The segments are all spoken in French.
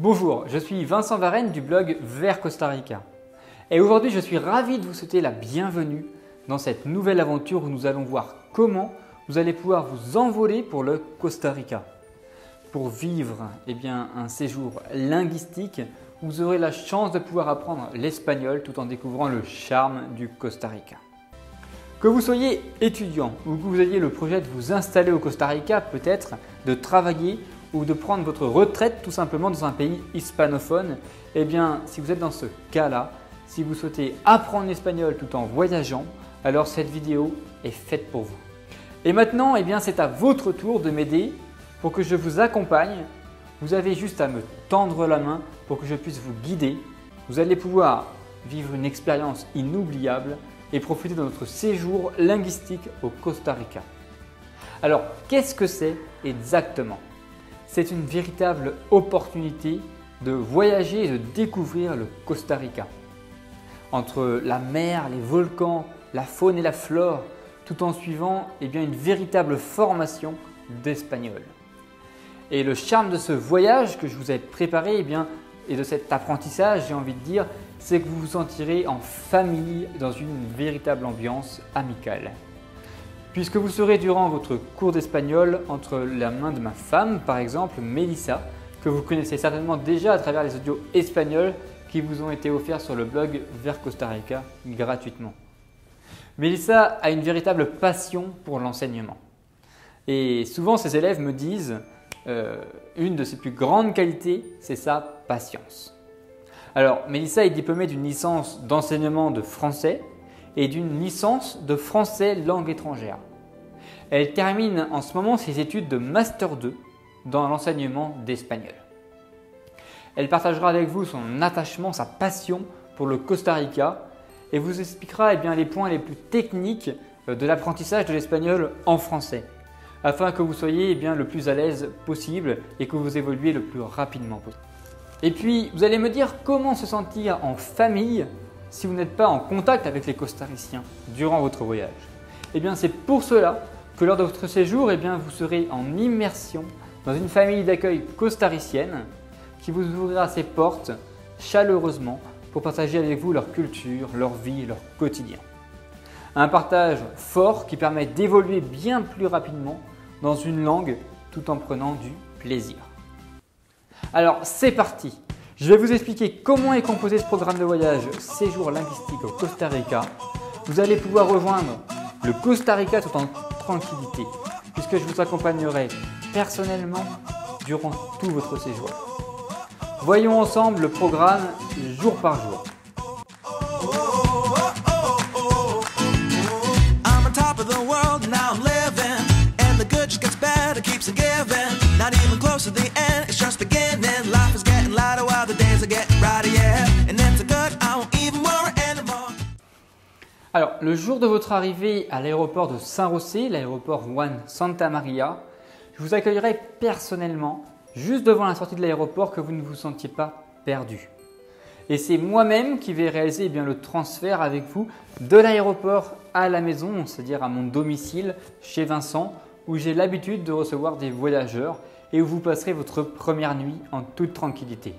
Bonjour, je suis Vincent Varenne du blog Vers Costa Rica. Et aujourd'hui, je suis ravi de vous souhaiter la bienvenue dans cette nouvelle aventure où nous allons voir comment vous allez pouvoir vous envoler pour le Costa Rica. Pour vivre un séjour linguistique, vous aurez la chance de pouvoir apprendre l'espagnol tout en découvrant le charme du Costa Rica. Que vous soyez étudiant ou que vous ayez le projet de vous installer au Costa Rica, peut-être de travailler ou de prendre votre retraite tout simplement dans un pays hispanophone, si vous êtes dans ce cas-là, si vous souhaitez apprendre l'espagnol tout en voyageant, alors cette vidéo est faite pour vous. Et maintenant, c'est à votre tour de m'aider pour que je vous accompagne. Vous avez juste à me tendre la main pour que je puisse vous guider. Vous allez pouvoir vivre une expérience inoubliable et profiter de notre séjour linguistique au Costa Rica. Alors, qu'est-ce que c'est exactement ? C'est une véritable opportunité de voyager et de découvrir le Costa Rica. Entre la mer, les volcans, la faune et la flore, tout en suivant une véritable formation d'espagnol. Et le charme de ce voyage que je vous ai préparé et de cet apprentissage, j'ai envie de dire, c'est que vous vous sentirez en famille dans une véritable ambiance amicale. Puisque vous serez durant votre cours d'espagnol entre la main de ma femme, par exemple, Melissa, que vous connaissez certainement déjà à travers les audios espagnols qui vous ont été offerts sur le blog Vers Costa Rica gratuitement. Melissa a une véritable passion pour l'enseignement. Et souvent, ses élèves me disent une de ses plus grandes qualités, c'est sa patience. Alors, Melissa est diplômée d'une licence d'enseignement de français et d'une licence de français langue étrangère. Elle termine en ce moment ses études de Master 2 dans l'enseignement d'espagnol. Elle partagera avec vous son attachement, sa passion pour le Costa Rica et vous expliquera les points les plus techniques de l'apprentissage de l'espagnol en français afin que vous soyez le plus à l'aise possible et que vous évoluiez le plus rapidement possible. Et puis, vous allez me dire comment se sentir en famille si vous n'êtes pas en contact avec les costariciens durant votre voyage. C'est pour cela que lors de votre séjour, vous serez en immersion dans une famille d'accueil costaricienne qui vous ouvrira ses portes chaleureusement pour partager avec vous leur culture, leur vie, leur quotidien. Un partage fort qui permet d'évoluer bien plus rapidement dans une langue tout en prenant du plaisir. Alors c'est parti! Je vais vous expliquer comment est composé ce programme de voyage séjour linguistique au Costa Rica. Vous allez pouvoir rejoindre le Costa Rica tout en tranquillité puisque je vous accompagnerai personnellement durant tout votre séjour. Voyons ensemble le programme jour par jour. Alors, le jour de votre arrivée à l'aéroport de San José, l'aéroport Juan Santa Maria, je vous accueillerai personnellement juste devant la sortie de l'aéroport que vous ne vous sentiez pas perdu. Et c'est moi-même qui vais réaliser le transfert avec vous de l'aéroport à la maison, c'est-à-dire à mon domicile chez Vincent, où j'ai l'habitude de recevoir des voyageurs et où vous passerez votre première nuit en toute tranquillité.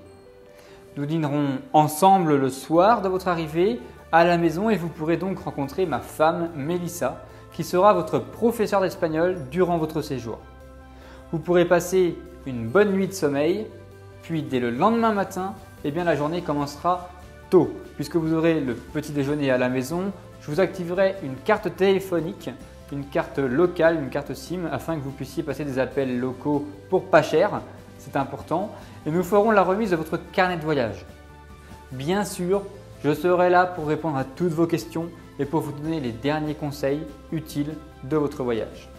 Nous dînerons ensemble le soir de votre arrivée à la maison et vous pourrez donc rencontrer ma femme Melissa qui sera votre professeur d'espagnol durant votre séjour. Vous pourrez passer une bonne nuit de sommeil, puis dès le lendemain matin, la journée commencera tôt puisque vous aurez le petit déjeuner à la maison. Je vous activerai une carte téléphonique, une carte locale, une carte SIM afin que vous puissiez passer des appels locaux pour pas cher, c'est important. Et nous ferons la remise de votre carnet de voyage. Bien sûr, je serai là pour répondre à toutes vos questions et pour vous donner les derniers conseils utiles de votre voyage.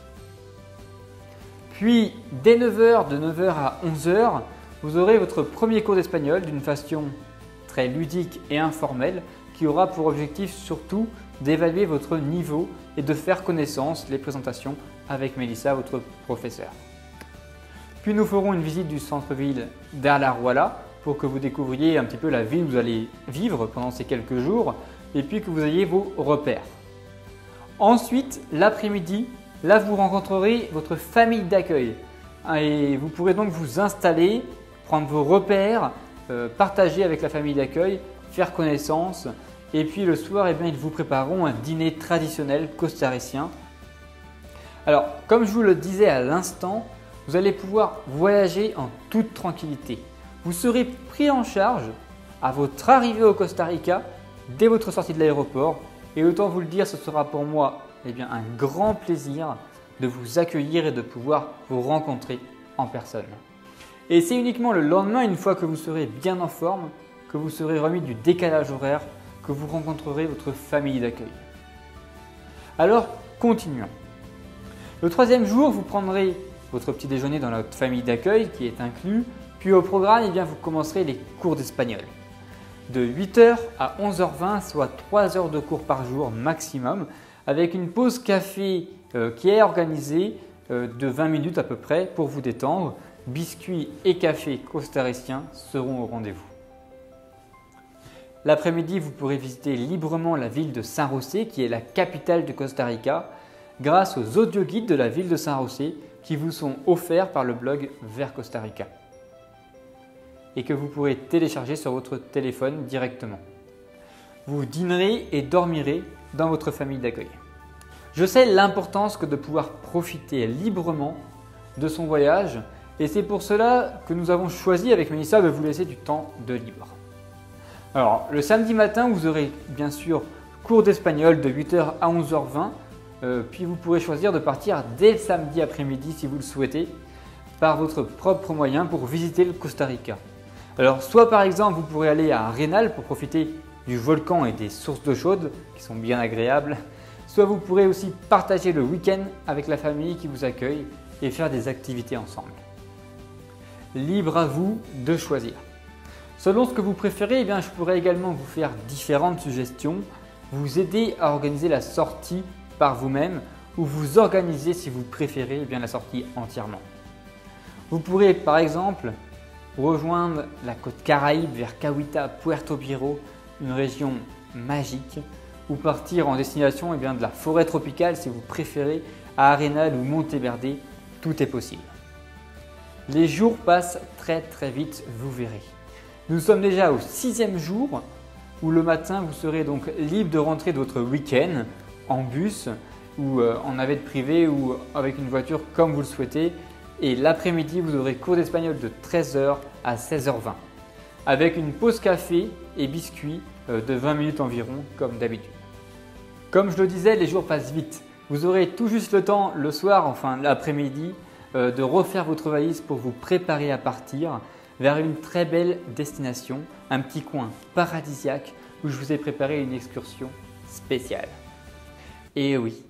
Puis, dès 9h, de 9h à 11h, vous aurez votre premier cours d'espagnol d'une façon très ludique et informelle qui aura pour objectif surtout d'évaluer votre niveau et de faire connaissance, les présentations avec Melissa, votre professeur. Puis nous ferons une visite du centre-ville d'Alajuela pour que vous découvriez un petit peu la ville où vous allez vivre pendant ces quelques jours et puis que vous ayez vos repères. Ensuite, l'après-midi, là vous rencontrerez votre famille d'accueil et vous pourrez donc vous installer prendre vos repères, partager avec la famille d'accueil, faire connaissance. Et puis le soir, eh bien, ils vous prépareront un dîner traditionnel costaricien. Alors, comme je vous le disais à l'instant, vous allez pouvoir voyager en toute tranquillité. Vous serez pris en charge à votre arrivée au Costa Rica dès votre sortie de l'aéroport. Et autant vous le dire, ce sera pour moi un grand plaisir de vous accueillir et de pouvoir vous rencontrer en personne. Et c'est uniquement le lendemain, une fois que vous serez bien en forme, que vous serez remis du décalage horaire, que vous rencontrerez votre famille d'accueil. Alors, continuons. Le troisième jour, vous prendrez votre petit déjeuner dans notre famille d'accueil qui est inclus. Puis au programme, vous commencerez les cours d'espagnol. De 8h à 11h20, soit 3 heures de cours par jour maximum, avec une pause café qui est organisée de 20 minutes à peu près pour vous détendre. Biscuits et café costariciens seront au rendez-vous. L'après-midi, vous pourrez visiter librement la ville de San José, qui est la capitale du Costa Rica, grâce aux audioguides de la ville de San José qui vous sont offerts par le blog Vers Costa Rica et que vous pourrez télécharger sur votre téléphone directement. Vous dînerez et dormirez dans votre famille d'accueil. Je sais l'importance que de pouvoir profiter librement de son voyage et c'est pour cela que nous avons choisi avec Mélissa de vous laisser du temps de libre. Alors, le samedi matin, vous aurez bien sûr cours d'espagnol de 8h à 11h20. Puis vous pourrez choisir de partir dès le samedi après-midi si vous le souhaitez par votre propre moyen pour visiter le Costa Rica. Alors soit par exemple vous pourrez aller à Arenal pour profiter du volcan et des sources d'eau chaude qui sont bien agréables, soit vous pourrez aussi partager le week-end avec la famille qui vous accueille et faire des activités ensemble. Libre à vous de choisir. Selon ce que vous préférez, je pourrais également vous faire différentes suggestions, vous aider à organiser la sortie par vous-même ou vous organiser si vous préférez la sortie entièrement. Vous pourrez par exemple rejoindre la côte Caraïbe vers Cahuita, Puerto Viejo, une région magique, ou partir en destination de la forêt tropicale si vous préférez à Arenal ou Monteverde, tout est possible. Les jours passent très vite, vous verrez. Nous sommes déjà au 6e jour où le matin vous serez donc libre de rentrer de votre week-end en bus ou en navette privée ou avec une voiture comme vous le souhaitez. Et l'après-midi, vous aurez cours d'espagnol de 13h à 16h20 avec une pause café et biscuits de 20 minutes environ comme d'habitude. Comme je le disais, les jours passent vite. Vous aurez tout juste le temps le soir, enfin l'après-midi, de refaire votre valise pour vous préparer à partir vers une très belle destination, un petit coin paradisiaque où je vous ai préparé une excursion spéciale. Et oui,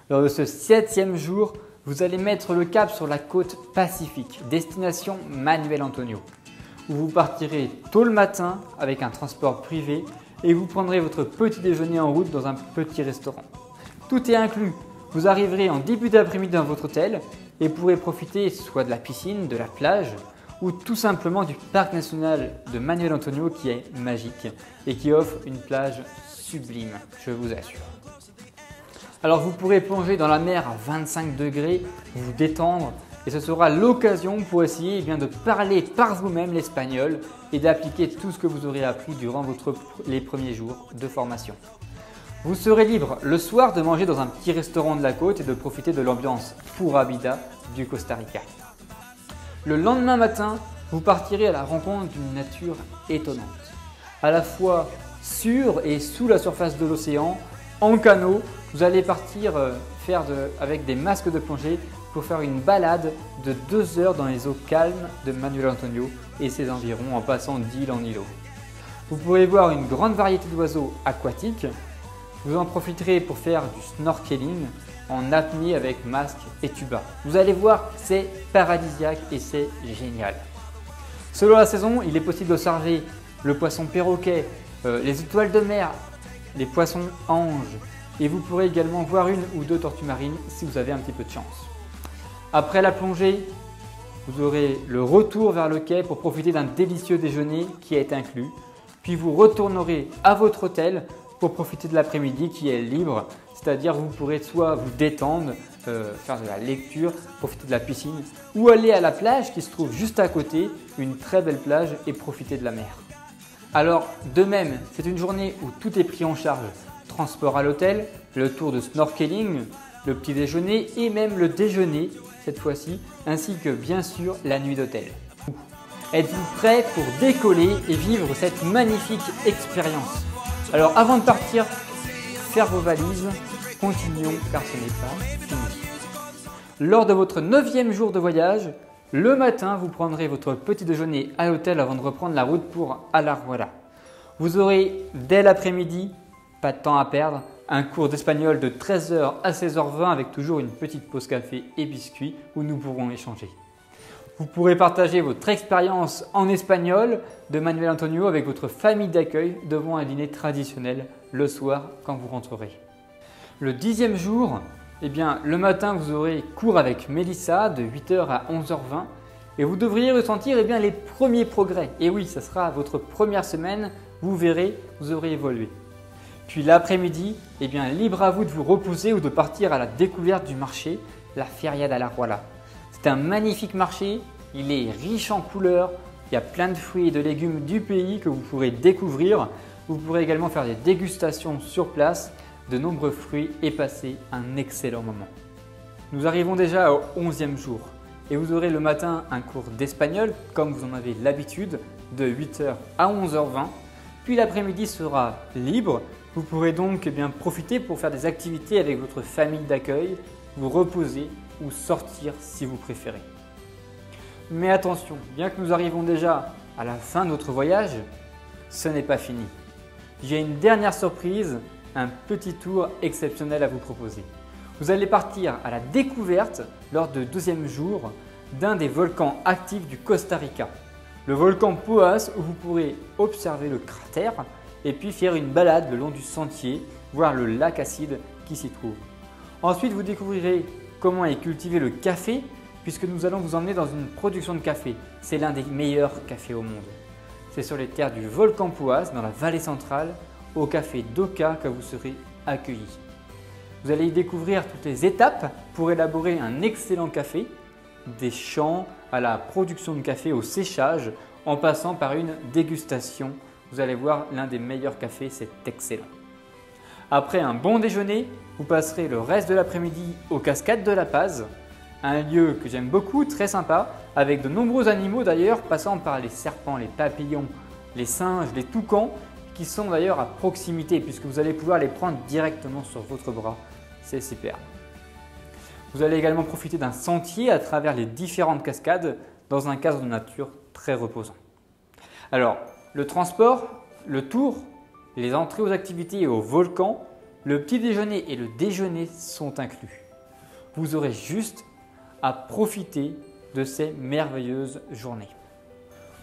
lors de ce 7e jour, vous allez mettre le cap sur la côte Pacifique, destination Manuel Antonio, où vous partirez tôt le matin avec un transport privé et vous prendrez votre petit déjeuner en route dans un petit restaurant. Tout est inclus. Vous arriverez en début d'après-midi dans votre hôtel et pourrez profiter soit de la piscine, de la plage ou tout simplement du parc national de Manuel Antonio qui est magique et qui offre une plage sublime, je vous assure. Alors vous pourrez plonger dans la mer à 25 degrés, vous détendre et ce sera l'occasion pour essayer de parler par vous-même l'espagnol et d'appliquer tout ce que vous aurez appris durant les premiers jours de formation. Vous serez libre le soir de manger dans un petit restaurant de la côte et de profiter de l'ambiance pura vida du Costa Rica. Le lendemain matin, vous partirez à la rencontre d'une nature étonnante, à la fois sur et sous la surface de l'océan, en canot. Vous allez partir avec des masques de plongée pour faire une balade de 2 heures dans les eaux calmes de Manuel Antonio et ses environs en passant d'île en îlot. Vous pourrez voir une grande variété d'oiseaux aquatiques. Vous en profiterez pour faire du snorkeling en apnée avec masque et tuba. Vous allez voir, c'est paradisiaque et c'est génial. Selon la saison, il est possible d'observer le poisson perroquet, les étoiles de mer, les poissons anges et vous pourrez également voir 1 ou 2 tortues marines si vous avez un petit peu de chance. Après la plongée, vous aurez le retour vers le quai pour profiter d'un délicieux déjeuner qui est inclus. Puis vous retournerez à votre hôtel pour profiter de l'après-midi qui est libre, c'est-à-dire vous pourrez soit vous détendre, faire de la lecture, profiter de la piscine ou aller à la plage qui se trouve juste à côté, une très belle plage et profiter de la mer. Alors de même, c'est une journée où tout est pris en charge. Transport à l'hôtel, le tour de snorkeling, le petit déjeuner et même le déjeuner cette fois-ci, ainsi que bien sûr la nuit d'hôtel. Êtes-vous prêts pour décoller et vivre cette magnifique expérience? Alors avant de partir, faire vos valises, continuons car ce n'est pas fini. Lors de votre 9e jour de voyage, le matin, vous prendrez votre petit déjeuner à l'hôtel avant de reprendre la route pour Alajuela. Vous aurez dès l'après-midi, pas de temps à perdre, un cours d'espagnol de 13 h à 16h20 avec toujours une petite pause café et biscuits où nous pourrons échanger. Vous pourrez partager votre expérience en espagnol de Manuel Antonio avec votre famille d'accueil devant un dîner traditionnel le soir quand vous rentrerez. Le 10e jour, le matin vous aurez cours avec Mélissa de 8 h à 11h20 et vous devriez ressentir les premiers progrès. Et oui, ça sera votre première semaine, vous verrez, vous aurez évolué. Puis l'après-midi, libre à vous de vous reposer ou de partir à la découverte du marché, la Feria d'Alajuela. C'est un magnifique marché, il est riche en couleurs, il y a plein de fruits et de légumes du pays que vous pourrez découvrir. Vous pourrez également faire des dégustations sur place de nombreux fruits et passer un excellent moment. Nous arrivons déjà au 11e jour et vous aurez le matin un cours d'espagnol comme vous en avez l'habitude de 8 h à 11h20. Puis l'après-midi sera libre. Vous pourrez donc profiter pour faire des activités avec votre famille d'accueil, vous reposer ou sortir si vous préférez. Mais attention, bien que nous arrivons déjà à la fin de notre voyage, ce n'est pas fini. J'ai une dernière surprise, un petit tour exceptionnel à vous proposer. Vous allez partir à la découverte lors du 12e jour d'un des volcans actifs du Costa Rica. Le volcan Poás où vous pourrez observer le cratère et puis faire une balade le long du sentier, voir le lac acide qui s'y trouve. Ensuite, vous découvrirez comment est cultivé le café puisque nous allons vous emmener dans une production de café. C'est l'un des meilleurs cafés au monde. C'est sur les terres du volcan Poás dans la vallée centrale au café Doca que vous serez accueillis. Vous allez y découvrir toutes les étapes pour élaborer un excellent café, des champs à la production de café au séchage en passant par une dégustation. Vous allez voir l'un des meilleurs cafés, c'est excellent. Après un bon déjeuner, vous passerez le reste de l'après-midi aux cascades de La Paz, un lieu que j'aime beaucoup, très sympa, avec de nombreux animaux d'ailleurs, passant par les serpents, les papillons, les singes, les toucans, qui sont d'ailleurs à proximité puisque vous allez pouvoir les prendre directement sur votre bras. C'est super. Vous allez également profiter d'un sentier à travers les différentes cascades dans un cadre de nature très reposant. Alors, le transport, le tour, les entrées aux activités et aux volcans, le petit déjeuner et le déjeuner sont inclus. Vous aurez juste à profiter de ces merveilleuses journées.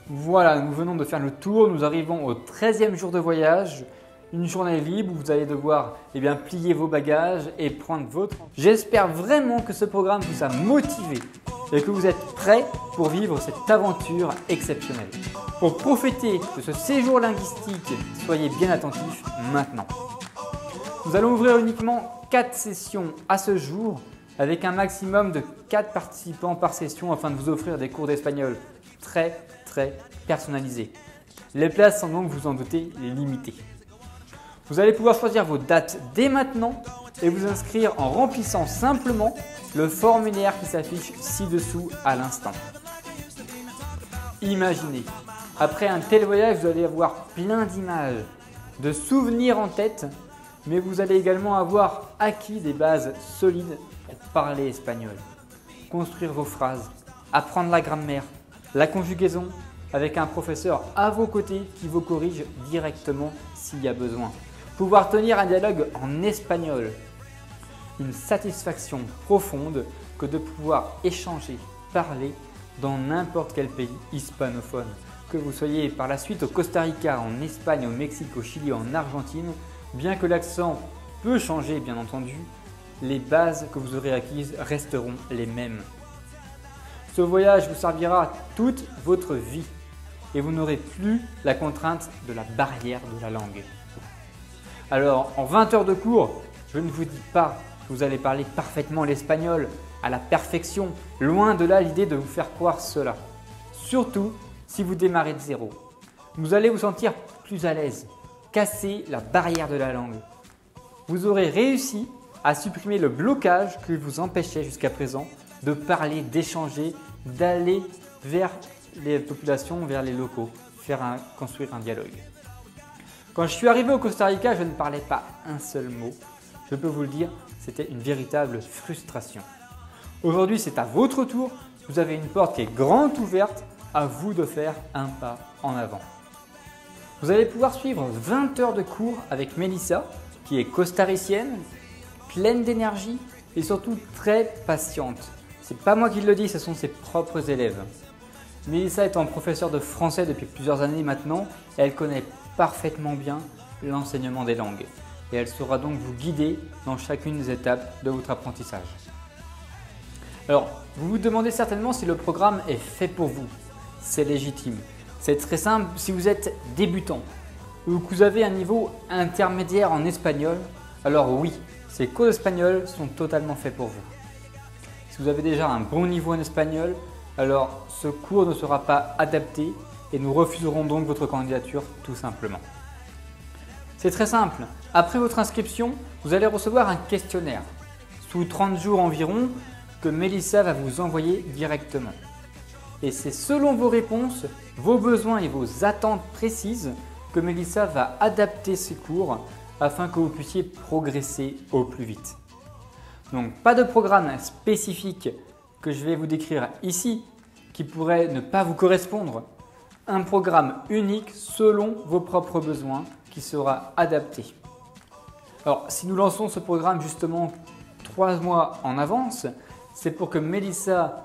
Voilà, nous venons de faire le tour, nous arrivons au 13e jour de voyage, une journée libre où vous allez devoir plier vos bagages et prendre votre... J'espère vraiment que ce programme vous a motivé et que vous êtes prêts pour vivre cette aventure exceptionnelle. Pour profiter de ce séjour linguistique, soyez bien attentifs maintenant. Nous allons ouvrir uniquement 4 sessions à ce jour avec un maximum de 4 participants par session afin de vous offrir des cours d'espagnol très personnalisés. Les places sont donc, vous en doutez, limitées. Vous allez pouvoir choisir vos dates dès maintenant et vous inscrire en remplissant simplement le formulaire qui s'affiche ci-dessous à l'instant. Imaginez, après un tel voyage, vous allez avoir plein d'images, de souvenirs en tête, mais vous allez également avoir acquis des bases solides pour parler espagnol, construire vos phrases, apprendre la grammaire, la conjugaison, avec un professeur à vos côtés qui vous corrige directement s'il y a besoin. Pouvoir tenir un dialogue en espagnol. Une satisfaction profonde que de pouvoir échanger, parler dans n'importe quel pays hispanophone. Que vous soyez par la suite au Costa Rica, en Espagne, au Mexique, au Chili, en Argentine, bien que l'accent peut changer bien entendu, les bases que vous aurez acquises resteront les mêmes. Ce voyage vous servira toute votre vie et vous n'aurez plus la contrainte de la barrière de la langue. Alors, en 20 heures de cours, je ne vous dis pas Vous allez parler parfaitement l'espagnol, à la perfection, loin de là l'idée de vous faire croire cela. Surtout si vous démarrez de zéro. Vous allez vous sentir plus à l'aise, casser la barrière de la langue. Vous aurez réussi à supprimer le blocage qui vous empêchait jusqu'à présent de parler, d'échanger, d'aller vers les populations, vers les locaux, construire un dialogue. Quand je suis arrivé au Costa Rica, je ne parlais pas un seul mot. Je peux vous le dire, c'était une véritable frustration. Aujourd'hui, c'est à votre tour. Vous avez une porte qui est grande ouverte. À vous de faire un pas en avant. Vous allez pouvoir suivre 20 heures de cours avec Mélissa, qui est costaricienne, pleine d'énergie et surtout très patiente. C'est pas moi qui le dis, ce sont ses propres élèves. Mélissa étant professeure de français depuis plusieurs années maintenant, elle connaît parfaitement bien l'enseignement des langues et elle saura donc vous guider dans chacune des étapes de votre apprentissage. Alors, vous vous demandez certainement si le programme est fait pour vous. C'est légitime. C'est très simple si vous êtes débutant ou que vous avez un niveau intermédiaire en espagnol, alors oui, ces cours d'espagnol sont totalement faits pour vous. Si vous avez déjà un bon niveau en espagnol, alors ce cours ne sera pas adapté et nous refuserons donc votre candidature tout simplement. C'est très simple. Après votre inscription, vous allez recevoir un questionnaire sous 30 jours environ que Mélissa va vous envoyer directement. Et c'est selon vos réponses, vos besoins et vos attentes précises que Mélissa va adapter ses cours afin que vous puissiez progresser au plus vite. Donc pas de programme spécifique que je vais vous décrire ici qui pourrait ne pas vous correspondre. Un programme unique selon vos propres besoins qui sera adapté. Alors si nous lançons ce programme justement 3 mois en avance, c'est pour que Mélissa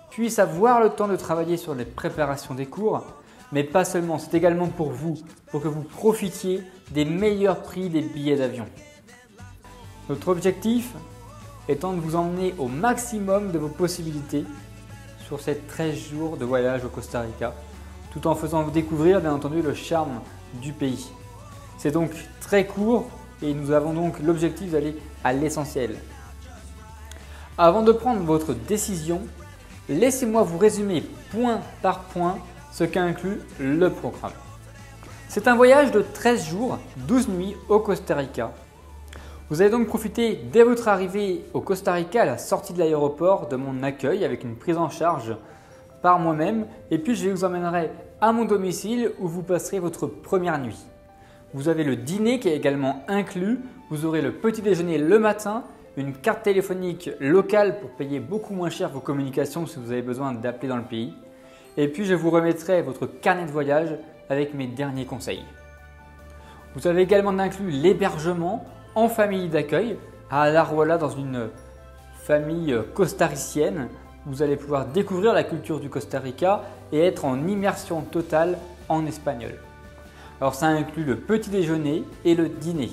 puisse avoir le temps de travailler sur les préparations des cours, mais pas seulement, c'est également pour vous, pour que vous profitiez des meilleurs prix des billets d'avion. Notre objectif étant de vous emmener au maximum de vos possibilités sur ces 13 jours de voyage au Costa Rica, tout en faisant vous découvrir bien entendu le charme du pays. C'est donc très court et nous avons donc l'objectif d'aller à l'essentiel. Avant de prendre votre décision, laissez-moi vous résumer point par point ce qu'inclut le programme. C'est un voyage de 13 jours, 12 nuits au Costa Rica. Vous allez donc profiter dès votre arrivée au Costa Rica à la sortie de l'aéroport de mon accueil avec une prise en charge par moi-même et puis je vous emmènerai à mon domicile où vous passerez votre première nuit. Vous avez le dîner qui est également inclus, vous aurez le petit déjeuner le matin, une carte téléphonique locale pour payer beaucoup moins cher vos communications si vous avez besoin d'appeler dans le pays. Et puis je vous remettrai votre carnet de voyage avec mes derniers conseils. Vous avez également inclus l'hébergement en famille d'accueil à Alajuela dans une famille costaricienne. Vous allez pouvoir découvrir la culture du Costa Rica et être en immersion totale en espagnol. Alors ça inclut le petit déjeuner et le dîner.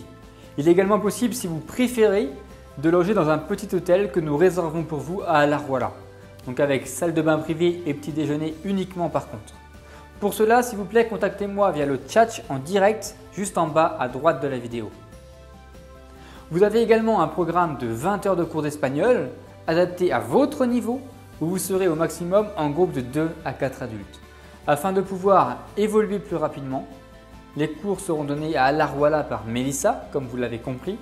Il est également possible si vous préférez de loger dans un petit hôtel que nous réservons pour vous à Alajuela. Donc avec salle de bain privée et petit déjeuner uniquement par contre. Pour cela, s'il vous plaît, contactez-moi via le chat en direct juste en bas à droite de la vidéo. Vous avez également un programme de 20 heures de cours d'espagnol adapté à votre niveau où vous serez au maximum en groupe de 2 à 4 adultes. Afin de pouvoir évoluer plus rapidement, les cours seront donnés à Alajuela par Mélissa, comme vous l'avez compris.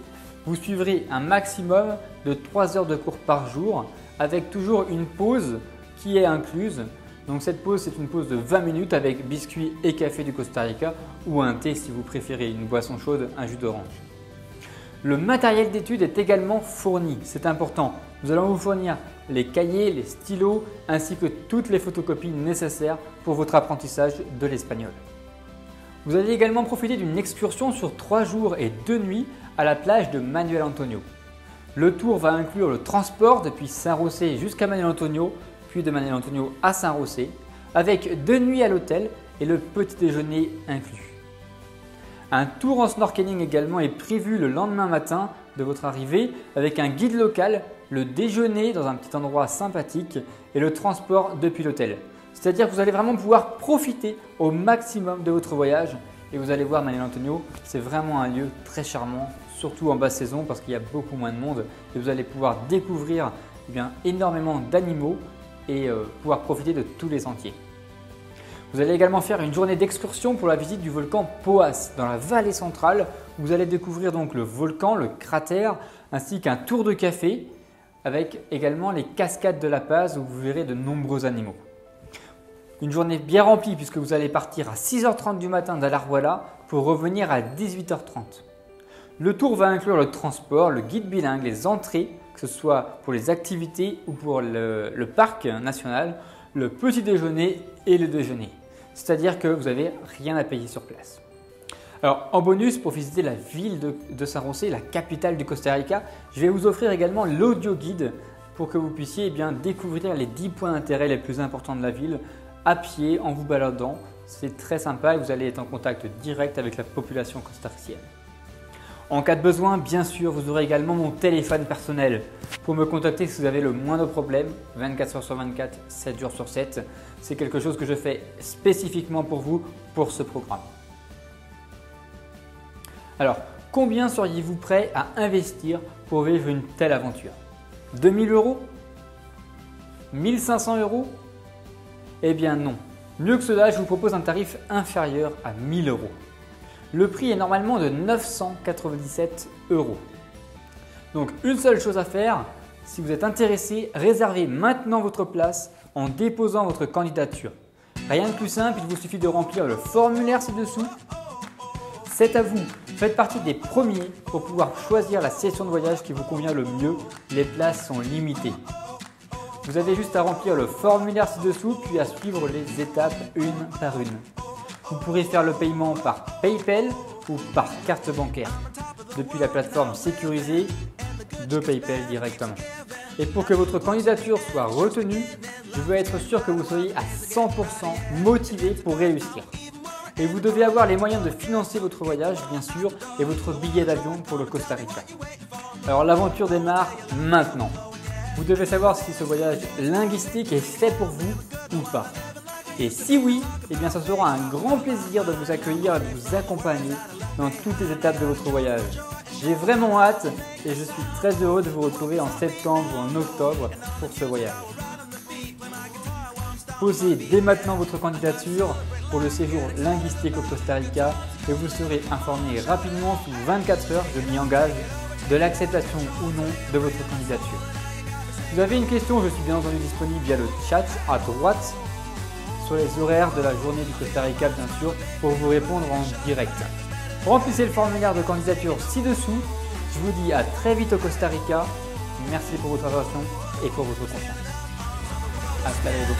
Vous suivrez un maximum de 3 heures de cours par jour avec toujours une pause qui est incluse. Donc cette pause, c'est une pause de 20 minutes avec biscuits et café du Costa Rica ou un thé si vous préférez, une boisson chaude, un jus d'orange. Le matériel d'étude est également fourni, c'est important. Nous allons vous fournir les cahiers, les stylos ainsi que toutes les photocopies nécessaires pour votre apprentissage de l'espagnol. Vous allez également profiter d'une excursion sur 3 jours et 2 nuits à la plage de Manuel Antonio. Le tour va inclure le transport depuis Saint-Rosé jusqu'à Manuel Antonio, puis de Manuel Antonio à Saint-Rosé, avec 2 nuits à l'hôtel et le petit déjeuner inclus. Un tour en snorkeling également est prévu le lendemain matin de votre arrivée avec un guide local, le déjeuner dans un petit endroit sympathique et le transport depuis l'hôtel. C'est-à-dire que vous allez vraiment pouvoir profiter au maximum de votre voyage et vous allez voir Manuel Antonio, c'est vraiment un lieu très charmant, surtout en basse saison parce qu'il y a beaucoup moins de monde et vous allez pouvoir découvrir énormément d'animaux et pouvoir profiter de tous les sentiers. Vous allez également faire une journée d'excursion pour la visite du volcan Poás dans la vallée centrale. Vous allez découvrir donc le volcan, le cratère ainsi qu'un tour de café avec également les cascades de La Paz où vous verrez de nombreux animaux. Une journée bien remplie puisque vous allez partir à 6h30 du matin d'Alajuela pour revenir à 18h30. Le tour va inclure le transport, le guide bilingue, les entrées, que ce soit pour les activités ou pour le parc national, le petit déjeuner et le déjeuner. C'est-à-dire que vous n'avez rien à payer sur place. Alors en bonus, pour visiter la ville de San José, la capitale du Costa Rica, je vais vous offrir également l'audio guide pour que vous puissiez découvrir les 10 points d'intérêt les plus importants de la ville à pied en vous baladant. C'est très sympa et vous allez être en contact direct avec la population costaricienne. En cas de besoin, bien sûr, vous aurez également mon téléphone personnel pour me contacter si vous avez le moindre problème, 24 h sur 24, 7 jours sur 7. C'est quelque chose que je fais spécifiquement pour vous, pour ce programme. Alors, combien seriez-vous prêt à investir pour vivre une telle aventure? 2000 €? 1500 €? Eh bien non. Mieux que cela, je vous propose un tarif inférieur à 1000 €. Le prix est normalement de 997 €. Donc une seule chose à faire, si vous êtes intéressé, réservez maintenant votre place en déposant votre candidature. Rien de plus simple, il vous suffit de remplir le formulaire ci-dessous. C'est à vous, faites partie des premiers pour pouvoir choisir la session de voyage qui vous convient le mieux. Les places sont limitées. Vous avez juste à remplir le formulaire ci-dessous puis à suivre les étapes une par une. Vous pourrez faire le paiement par PayPal ou par carte bancaire depuis la plateforme sécurisée de PayPal directement. Et pour que votre candidature soit retenue, je veux être sûr que vous soyez à 100% motivé pour réussir. Et vous devez avoir les moyens de financer votre voyage, bien sûr, et votre billet d'avion pour le Costa Rica. Alors l'aventure démarre maintenant. Vous devez savoir si ce voyage linguistique est fait pour vous ou pas. Et si oui, eh bien ça sera un grand plaisir de vous accueillir et de vous accompagner dans toutes les étapes de votre voyage. J'ai vraiment hâte et je suis très heureux de vous retrouver en septembre ou en octobre pour ce voyage. Posez dès maintenant votre candidature pour le séjour linguistique au Costa Rica et vous serez informé rapidement sous 24 heures, je m'y engage, de l'acceptation ou non de votre candidature. Si vous avez une question, je suis bien entendu disponible via le chat à droite sur les horaires de la journée du Costa Rica bien sûr pour vous répondre en direct. Remplissez le formulaire de candidature ci-dessous. Je vous dis à très vite au Costa Rica. Merci pour votre attention et pour votre confiance. Hasta luego.